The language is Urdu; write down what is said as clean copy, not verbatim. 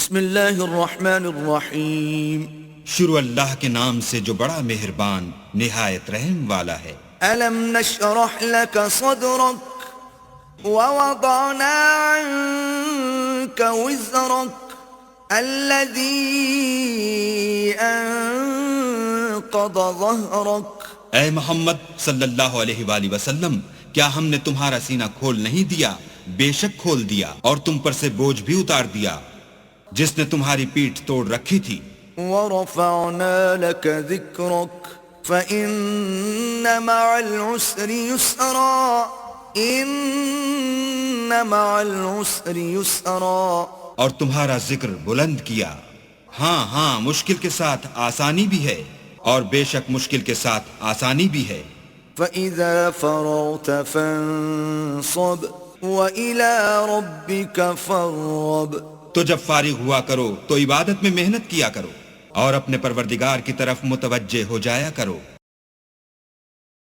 بسم اللہ الرحمن الرحیم. شروع اللہ کے نام سے جو بڑا مہربان نہایت رحم والا ہے. ألم نشرح لك صدرك ووضعنا عنك وزرك الذي أنقض ظهرك. اے محمد صلی اللہ علیہ وآلہ وسلم، کیا ہم نے تمہارا سینہ کھول نہیں دیا؟ بے شک کھول دیا، اور تم پر سے بوجھ بھی اتار دیا جس نے تمہاری پیٹھ توڑ رکھی تھی. ورفعنا لك ذكرك فإن مع العسر يسرا إن مع العسر يسرا. اور تمہارا ذکر بلند کیا، ہاں مشکل کے ساتھ آسانی بھی ہے، اور بے شک مشکل کے ساتھ آسانی بھی ہے. فإذا فرغت فانصب وإلى ربك فارغب. تو جب فارغ ہوا کرو تو عبادت میں محنت کیا کرو، اور اپنے پروردگار کی طرف متوجہ ہو جایا کرو.